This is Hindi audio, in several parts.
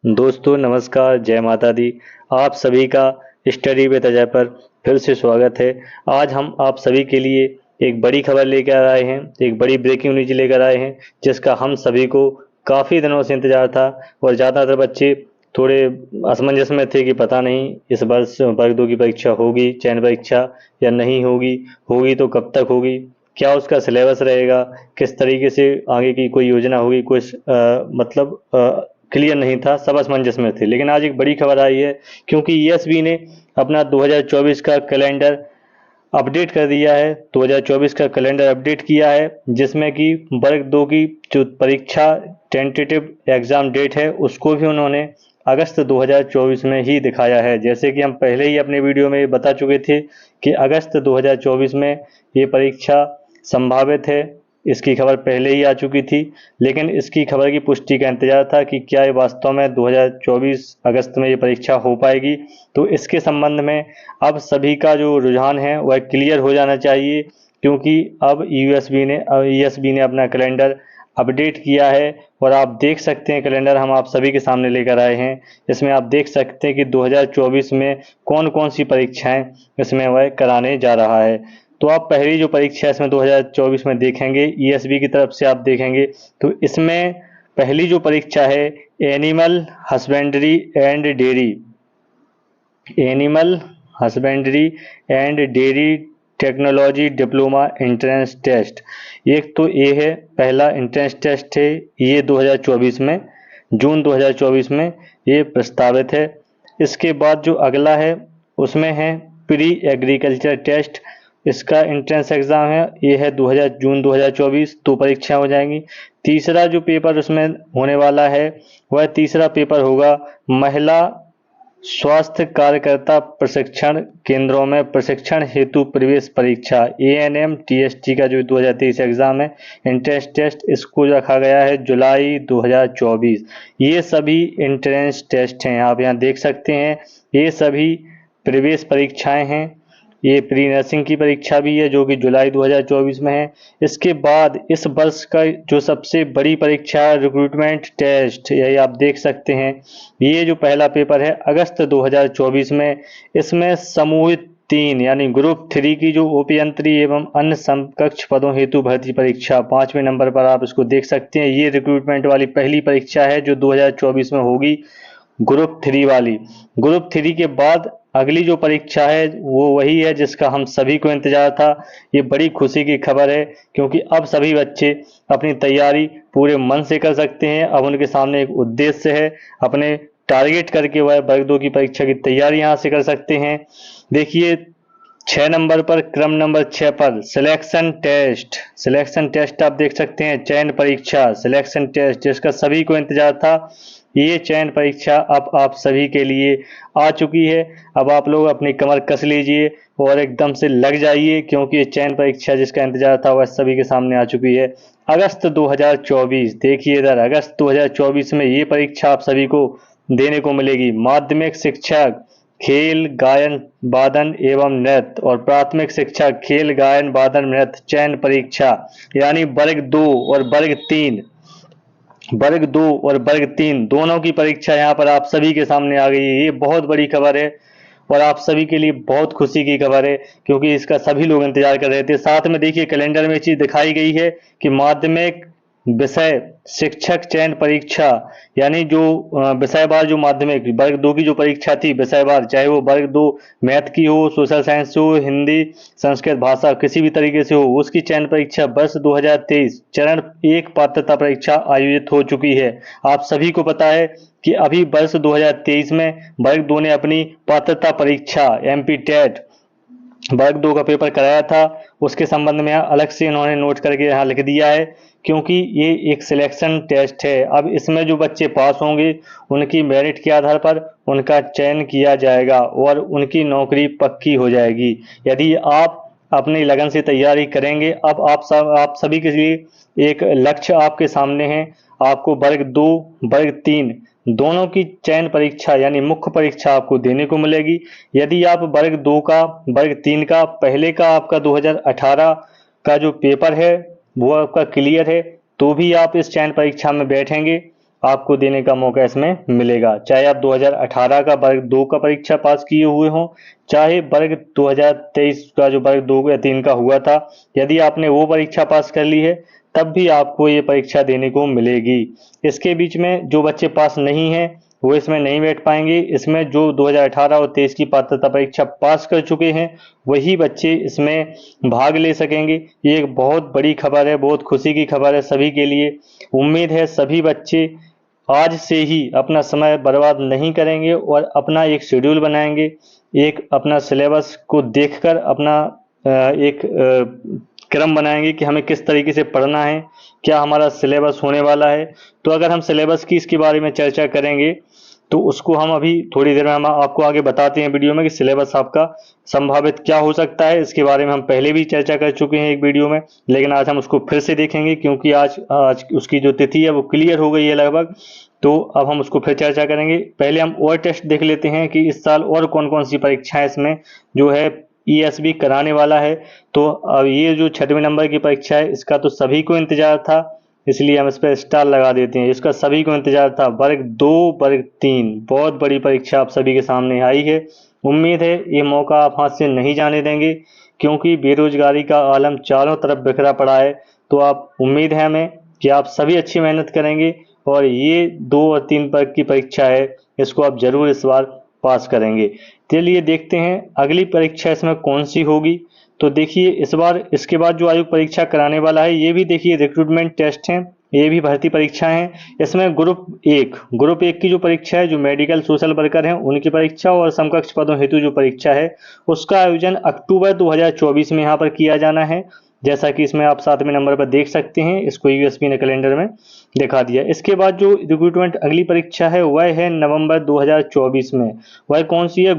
दोस्तों नमस्कार, जय माता दी। आप सभी का स्टडी विद अजय पर फिर से स्वागत है। आज हम आप सभी के लिए एक बड़ी खबर लेकर आए हैं, एक बड़ी ब्रेकिंग न्यूज लेकर आए हैं, जिसका हम सभी को काफ़ी दिनों से इंतजार था। और ज़्यादातर बच्चे थोड़े असमंजस में थे कि पता नहीं इस वर्ष वर्ग 2 की परीक्षा होगी, चयन परीक्षा, या नहीं होगी, होगी तो कब तक होगी, क्या उसका सिलेबस रहेगा, किस तरीके से आगे की कोई योजना होगी, कुछ मतलब क्लियर नहीं था, सब असमंजस में थे। लेकिन आज एक बड़ी खबर आई है, क्योंकि ईएसबी ने अपना 2024 का कैलेंडर अपडेट कर दिया है। 2024 का कैलेंडर अपडेट किया है, जिसमें कि वर्ग 2 की जो परीक्षा टेंटेटिव एग्जाम डेट है उसको भी उन्होंने अगस्त 2024 में ही दिखाया है। जैसे कि हम पहले ही अपने वीडियो में बता चुके थे कि अगस्त 2024 में ये परीक्षा संभावित है। इसकी खबर पहले ही आ चुकी थी, लेकिन इसकी खबर की पुष्टि का इंतजार था कि क्या ये वास्तव में 2024 अगस्त में ये परीक्षा हो पाएगी। तो इसके संबंध में अब सभी का जो रुझान है वह क्लियर हो जाना चाहिए, क्योंकि अब ईएसबी ने अपना कैलेंडर अपडेट किया है। और आप देख सकते हैं कैलेंडर हम आप सभी के सामने लेकर आए हैं। इसमें आप देख सकते हैं कि 2024 में कौन कौन सी परीक्षाएं इसमें वह कराने जा रहा है। तो आप पहली जो परीक्षा इसमें 2024 में देखेंगे, ईएसबी की तरफ से आप देखेंगे तो इसमें पहली जो परीक्षा है animal husbandry and dairy, animal husbandry and dairy technology diploma entrance test. एक तो ये है, पहला एंट्रेंस टेस्ट है, ये 2024 में जून 2024 में ये प्रस्तावित है। इसके बाद जो अगला है उसमें है प्री एग्रीकल्चर टेस्ट। इसका एंट्रेंस एग्ज़ाम है, ये है जून 2024, दो परीक्षाएं हो जाएंगी। तीसरा जो पेपर उसमें होने वाला है वह तीसरा पेपर होगा महिला स्वास्थ्य कार्यकर्ता प्रशिक्षण केंद्रों में प्रशिक्षण हेतु प्रवेश परीक्षा, एएनएम टीएसटी का जो 2023 एग्ज़ाम है एंट्रेंस टेस्ट, इसको रखा गया है जुलाई 2024। ये सभी एंट्रेंस टेस्ट हैं, आप यहाँ देख सकते हैं। ये सभी प्रवेश परीक्षाएं हैं। ये प्री नर्सिंग की परीक्षा भी है जो कि जुलाई 2024 में है। इसके बाद इस वर्ष का जो सबसे बड़ी परीक्षा है रिक्रूटमेंट टेस्ट, यही आप देख सकते हैं। ये जो पहला पेपर है अगस्त 2024 में, इसमें समूहित 3 यानी ग्रुप 3 की जो अभियंत्री एवं अन्य समकक्ष पदों हेतु भर्ती परीक्षा 5वें नंबर पर आप इसको देख सकते हैं। ये रिक्रूटमेंट वाली पहली परीक्षा है जो 2024 में होगी, ग्रुप 3 वाली। ग्रुप 3 के बाद अगली जो परीक्षा है वो वही है जिसका हम सभी को इंतजार था। ये बड़ी खुशी की खबर है, क्योंकि अब सभी बच्चे अपनी तैयारी पूरे मन से कर सकते हैं। अब उनके सामने एक उद्देश्य है, अपने टारगेट करके वह वर्ग 2 की परीक्षा की तैयारी यहाँ से कर सकते हैं। देखिए 6 नंबर पर, क्रम नंबर 6 पर सिलेक्शन टेस्ट, सिलेक्शन टेस्ट आप देख सकते हैं, चयन परीक्षा सिलेक्शन टेस्ट जिसका सभी को इंतजार था। ये चयन परीक्षा अब आप सभी के लिए आ चुकी है। अब आप लोग अपनी कमर कस लीजिए और एकदम से लग जाइए, क्योंकि ये चयन परीक्षा जिसका इंतजार था वह सभी के सामने आ चुकी है। अगस्त 2024, देखिए इधर अगस्त 2024 में ये परीक्षा आप सभी को देने को मिलेगी। माध्यमिक शिक्षक खेल गायन वादन एवं नृत्य और प्राथमिक शिक्षक खेल गायन वादन नृत्य चयन परीक्षा, यानी वर्ग 2 और वर्ग 3, वर्ग 2 और वर्ग 3 दोनों की परीक्षा यहाँ पर आप सभी के सामने आ गई है। ये बहुत बड़ी खबर है और आप सभी के लिए बहुत खुशी की खबर है, क्योंकि इसका सभी लोग इंतजार कर रहे थे। साथ में देखिए कैलेंडर में चीज दिखाई गई है कि माध्यमिक विषय शिक्षक चयन परीक्षा, यानी जो विषयवार जो माध्यमिक वर्ग 2 की जो परीक्षा थी विषयवार, चाहे वो वर्ग 2 मैथ की हो, सोशल साइंस से हो, हिंदी संस्कृत भाषा किसी भी तरीके से हो, उसकी चयन परीक्षा वर्ष 2023 चरण 1 पात्रता परीक्षा आयोजित हो चुकी है। आप सभी को पता है कि अभी वर्ष 2023 में वर्ग 2 ने अपनी पात्रता परीक्षा एमपी टेट वर्ग 2 का पेपर कराया था, उसके संबंध में अलग से इन्होंने नोट करके यहाँ लिख दिया है, क्योंकि ये एक सिलेक्शन टेस्ट है। अब इसमें जो बच्चे पास होंगे उनकी मेरिट के आधार पर उनका चयन किया जाएगा और उनकी नौकरी पक्की हो जाएगी। यदि आप अपनी लगन से तैयारी करेंगे, अब आप सभी के लिए एक लक्ष्य आपके सामने है। आपको वर्ग 2 वर्ग 3 दोनों की चयन परीक्षा यानी मुख्य परीक्षा आपको देने को मिलेगी। यदि आप वर्ग 2 का वर्ग 3 का पहले का आपका 2018 का जो पेपर है वो आपका क्लियर है, तो भी आप इस चयन परीक्षा में बैठेंगे। आपको देने का मौका इसमें मिलेगा, चाहे आप 2018 का वर्ग 2 का परीक्षा पास किए हुए हों, चाहे वर्ग 2023 का जो वर्ग 2 या 3 का हुआ था, यदि आपने वो परीक्षा पास कर ली है तब भी आपको ये परीक्षा देने को मिलेगी। इसके बीच में जो बच्चे पास नहीं हैं वो इसमें नहीं बैठ पाएंगे। इसमें जो 2018 और 23 की पात्रता परीक्षा पास कर चुके हैं वही बच्चे इसमें भाग ले सकेंगे। ये एक बहुत बड़ी खबर है, बहुत खुशी की खबर है सभी के लिए। उम्मीद है सभी बच्चे आज से ही अपना समय बर्बाद नहीं करेंगे और अपना एक शेड्यूल बनाएंगे, एक अपना सिलेबस को देखकर अपना एक क्रम बनाएंगे कि हमें किस तरीके से पढ़ना है, क्या हमारा सिलेबस होने वाला है। तो अगर हम सिलेबस की इसके बारे में चर्चा करेंगे तो उसको हम अभी थोड़ी देर में हम आपको आगे बताते हैं वीडियो में कि सिलेबस आपका संभावित क्या हो सकता है। इसके बारे में हम पहले भी चर्चा कर चुके हैं एक वीडियो में, लेकिन आज हम उसको फिर से देखेंगे क्योंकि आज उसकी जो तिथि है वो क्लियर हो गई है लगभग। तो अब हम उसको फिर चर्चा करेंगे। पहले हम और टेस्ट देख लेते हैं कि इस साल और कौन कौन सी परीक्षाएं इसमें जो है ESB कराने वाला है। तो अब ये जो 6वें नंबर की परीक्षा है इसका तो सभी को इंतजार था, इसलिए हम इस पर स्टार लगा देते हैं। इसका सभी को इंतजार था। वर्ग 2 वर्ग 3 बहुत बड़ी परीक्षा आप सभी के सामने आई है। उम्मीद है ये मौका आप हाथ से नहीं जाने देंगे क्योंकि बेरोजगारी का आलम चारों तरफ बिखरा पड़ा है। तो आप उम्मीद है हमें कि आप सभी अच्छी मेहनत करेंगे और ये 2 और 3 वर्ग की परीक्षा है इसको आप जरूर इस बार पास करेंगे। चलिए देखते हैं अगली परीक्षा इसमें कौन सी होगी। तो देखिए इस बार इसके बाद जो आयोग परीक्षा कराने वाला है ये भी देखिए रिक्रूटमेंट टेस्ट हैं, ये भी भर्ती परीक्षाएं हैं। इसमें ग्रुप एक की जो परीक्षा है, जो मेडिकल सोशल वर्कर हैं उनकी परीक्षा और समकक्ष पदों हेतु जो परीक्षा है उसका आयोजन अक्टूबर 2024 में यहाँ पर किया जाना है। जैसा कि इसमें आप 7वें नंबर पर देख सकते हैं, इसको USB ने कैलेंडर में दिखा दिया। इसके बाद जो रिक्रूटमेंट अगली परीक्षा है वह है नवंबर 2024 में। वह कौन सी है?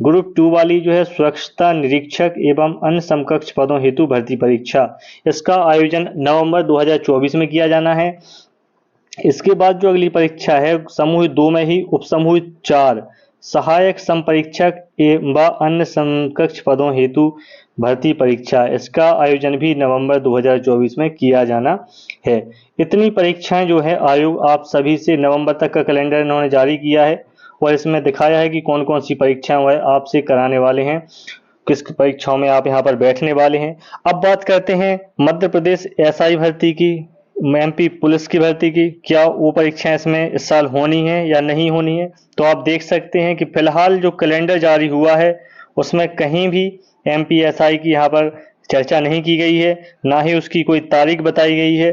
ग्रुप 2 वाली जो है सुरक्षा निरीक्षक एवं अन्य समकक्ष पदों हेतु भर्ती परीक्षा, इसका आयोजन नवंबर 2024 में किया जाना है। इसके बाद जो अगली परीक्षा है समूह 2 में ही उप समूह 4 सहायक संपरीक्षक एवं अन्य समकक्ष पदों हेतु भर्ती परीक्षा, इसका आयोजन भी नवंबर 2024 में किया जाना है। इतनी परीक्षाएं जो है आयोग आप सभी से नवंबर तक का कैलेंडर इन्होंने जारी किया है और इसमें दिखाया है कि कौन कौन सी परीक्षाएं वह आपसे कराने वाले हैं, किस परीक्षाओं में आप यहाँ पर बैठने वाले हैं। अब बात करते हैं मध्य प्रदेश SI भर्ती की, MP पुलिस की भर्ती की, क्या वो परीक्षाएं इसमें इस साल होनी है या नहीं होनी है। तो आप देख सकते हैं कि फिलहाल जो कैलेंडर जारी हुआ है उसमें कहीं भी MP SI की यहाँ पर चर्चा नहीं की गई है, ना ही उसकी कोई तारीख बताई गई है।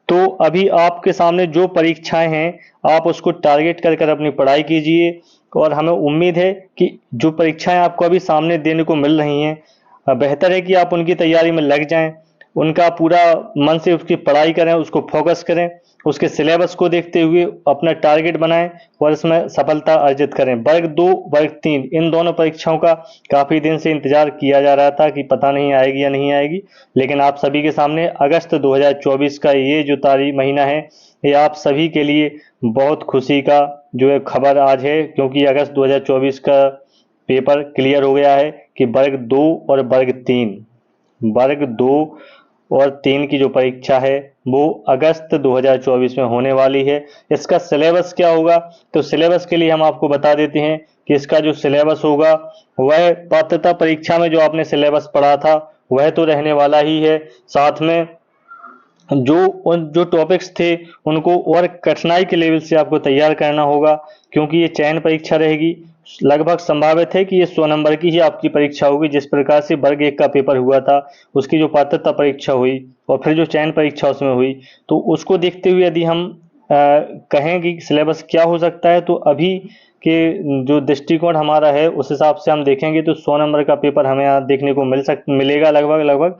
तो अभी आपके सामने जो परीक्षाएं हैं आप उसको टारगेट कर अपनी पढ़ाई कीजिए और हमें उम्मीद है कि जो परीक्षाएं आपको अभी सामने देने को मिल रही हैं बेहतर है कि आप उनकी तैयारी में लग जाएं, उनका पूरा मन से उसकी पढ़ाई करें, उसको फोकस करें, उसके सिलेबस को देखते हुए अपना टारगेट बनाएं और इसमें सफलता अर्जित करें। वर्ग 2 वर्ग 3 इन दोनों परीक्षाओं का काफ़ी दिन से इंतजार किया जा रहा था कि पता नहीं आएगी या नहीं आएगी, लेकिन आप सभी के सामने अगस्त 2024 का ये जो महीना है ये आप सभी के लिए बहुत खुशी का जो है खबर आज है, क्योंकि अगस्त 2024 का पेपर क्लियर हो गया है कि वर्ग 2 और वर्ग 2 और 3 की जो परीक्षा है वो अगस्त 2024 में होने वाली है। इसका सिलेबस क्या होगा? तो सिलेबस के लिए हम आपको बता देते हैं कि इसका जो सिलेबस होगा वह पात्रता परीक्षा में जो आपने सिलेबस पढ़ा था वह तो रहने वाला ही है, साथ में जो टॉपिक्स थे उनको और कठिनाई के लेवल से आपको तैयार करना होगा, क्योंकि ये चयन परीक्षा रहेगी। लगभग संभावित है कि ये 100 नंबर की ही आपकी परीक्षा होगी। जिस प्रकार से वर्ग 1 का पेपर हुआ था उसकी जो पात्रता परीक्षा हुई और फिर जो चयन परीक्षा उसमें हुई, तो उसको देखते हुए यदि हम कहें कि सिलेबस क्या हो सकता है, तो अभी के जो दृष्टिकोण हमारा है उस हिसाब से हम देखेंगे तो 100 नंबर का पेपर हमें यहाँ देखने को मिलेगा लगभग।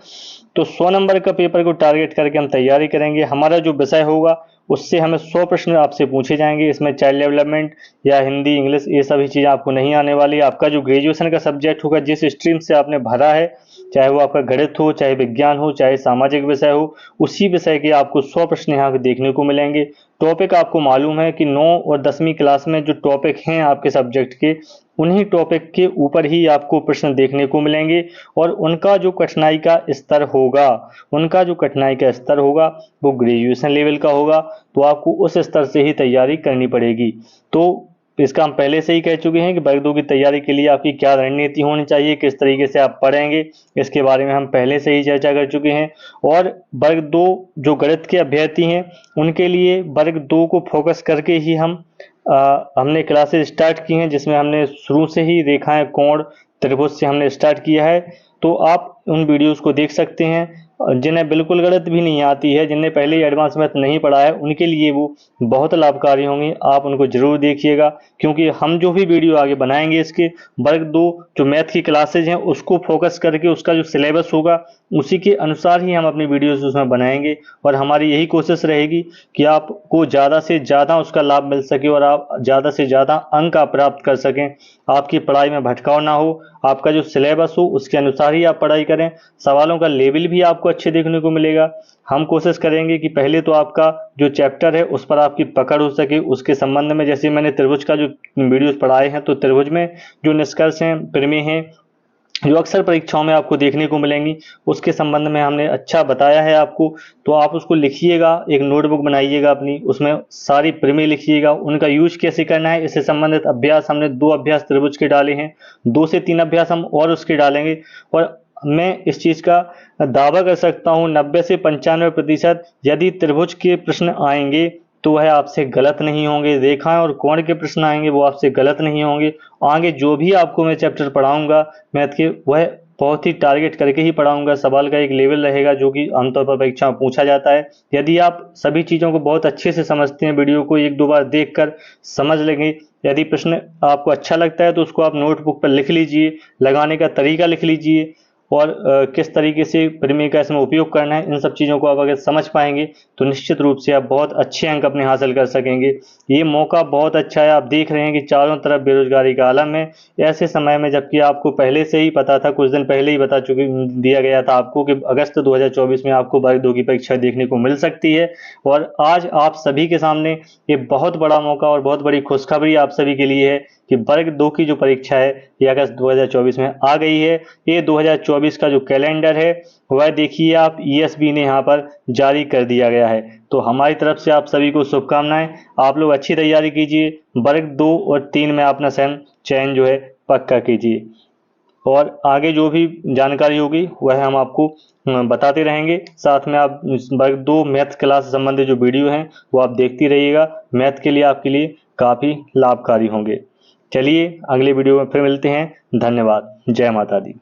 तो 100 नंबर का पेपर को टारगेट करके हम तैयारी करेंगे। हमारा जो विषय होगा उससे हमें 100 प्रश्न आपसे पूछे जाएंगे। इसमें चाइल्ड डेवलपमेंट या हिंदी इंग्लिश ये सभी चीज़ें आपको नहीं आने वाली। आपका जो ग्रेजुएशन का सब्जेक्ट होगा, जिस स्ट्रीम से आपने भरा है, चाहे वो आपका गणित हो, चाहे विज्ञान हो, चाहे सामाजिक विषय हो, उसी विषय के आपको 100 प्रश्न यहाँ देखने को मिलेंगे। टॉपिक आपको मालूम है कि 9 और 10वीं क्लास में जो टॉपिक हैं आपके सब्जेक्ट के उन्हीं टॉपिक के ऊपर ही आपको प्रश्न देखने को मिलेंगे और उनका जो कठिनाई का स्तर होगा वो ग्रेजुएशन लेवल का होगा। तो आपको उस स्तर से ही तैयारी करनी पड़ेगी। तो इसका हम पहले से ही कह चुके हैं कि वर्ग 2 की तैयारी के लिए आपकी क्या रणनीति होनी चाहिए, किस तरीके से आप पढ़ेंगे, इसके बारे में हम पहले से ही चर्चा कर चुके हैं। और वर्ग 2 जो गणित के अभ्यर्थी हैं उनके लिए वर्ग 2 को फोकस करके ही हमने क्लासेस स्टार्ट की हैं, जिसमें हमने शुरू से ही रेखाएं, कोण, त्रिभुज से हमने स्टार्ट किया है। तो आप उन वीडियोस को देख सकते हैं। जिन्हें बिल्कुल गणित भी नहीं आती है, जिन्हें पहले ही एडवांस मैथ नहीं पढ़ा है, उनके लिए वो बहुत लाभकारी होंगे। आप उनको जरूर देखिएगा, क्योंकि हम जो भी वीडियो आगे बनाएंगे इसके वर्ग 2 जो मैथ की क्लासेज हैं उसको फोकस करके उसका जो सिलेबस होगा उसी के अनुसार ही हम अपनी वीडियोस उसमें बनाएंगे। और हमारी यही कोशिश रहेगी कि आपको ज़्यादा से ज़्यादा उसका लाभ मिल सके और आप ज़्यादा से ज़्यादा अंक आप प्राप्त कर सकें, आपकी पढ़ाई में भटकाव ना हो, आपका जो सिलेबस हो उसके अनुसार ही आप पढ़ाई करें। सवालों का लेवल भी आपको अच्छे देखने को मिलेगा। हम कोशिश करेंगे कि पहले तो आपका जो चैप्टर है उस पर आपकी पकड़ हो सके। उसके संबंध में जैसे मैंने त्रिभुज का जो वीडियोस पढ़ाए हैं, तो त्रिभुज में जो निष्कर्ष हैं, प्रमेय हैं, जो अक्सर परीक्षाओं में आपको देखने को मिलेंगी, उसके संबंध में हमने अच्छा बताया है आपको। तो आप उसको लिखिएगा, एक नोटबुक बनाइएगा अपनी, उसमें सारी प्रमेय लिखिएगा, उनका यूज कैसे करना है, इससे संबंधित अभ्यास हमने 2 अभ्यास त्रिभुज के डाले हैं, 2 से 3 अभ्यास हम और उसके डालेंगे। और मैं इस चीज का दावा कर सकता हूँ 90 से 95% यदि त्रिभुज के प्रश्न आएंगे तो वह आपसे गलत नहीं होंगे। रेखाएं और कोण के प्रश्न आएंगे वो आपसे गलत नहीं होंगे। आगे जो भी आपको मैं चैप्टर पढ़ाऊंगा मैथ के, वह बहुत ही टारगेट करके ही पढ़ाऊंगा। सवाल का एक लेवल रहेगा जो कि आमतौर पर परीक्षा में पूछा जाता है। यदि आप सभी चीज़ों को बहुत अच्छे से समझते हैं, वीडियो को 1-2 बार देखकर समझ लेंगे, यदि प्रश्न आपको अच्छा लगता है तो उसको आप नोटबुक पर लिख लीजिए, लगाने का तरीका लिख लीजिए और किस तरीके से प्रमेय का इसमें उपयोग करना है, इन सब चीज़ों को आप अगर समझ पाएंगे तो निश्चित रूप से आप बहुत अच्छे अंक अपने हासिल कर सकेंगे। ये मौका बहुत अच्छा है। आप देख रहे हैं कि चारों तरफ बेरोजगारी का आलम है। ऐसे समय में जबकि आपको पहले से ही पता था, कुछ दिन पहले ही दिया गया था आपको कि अगस्त 2024 में आपको वर्ग 2 की परीक्षा देखने को मिल सकती है। और आज आप सभी के सामने ये बहुत बड़ा मौका और बहुत बड़ी खुशखबरी आप सभी के लिए है कि वर्ग 2 की जो परीक्षा है ये अगस्त 2024 में आ गई है। ये 2024 का जो कैलेंडर है वह देखिए आप, ESB ने यहाँ पर जारी कर दिया गया है। तो हमारी तरफ से आप सभी को शुभकामनाएं। आप लोग अच्छी तैयारी कीजिए, वर्ग 2 और 3 में अपना चयन जो है पक्का कीजिए। और आगे जो भी जानकारी होगी वह हम आपको बताते रहेंगे। साथ में आप वर्ग 2 मैथ क्लास से संबंधित जो वीडियो हैं वो आप देखती रहिएगा। मैथ के लिए आपके लिए काफ़ी लाभकारी होंगे। चलिए अगले वीडियो में फिर मिलते हैं। धन्यवाद। जय माता दी।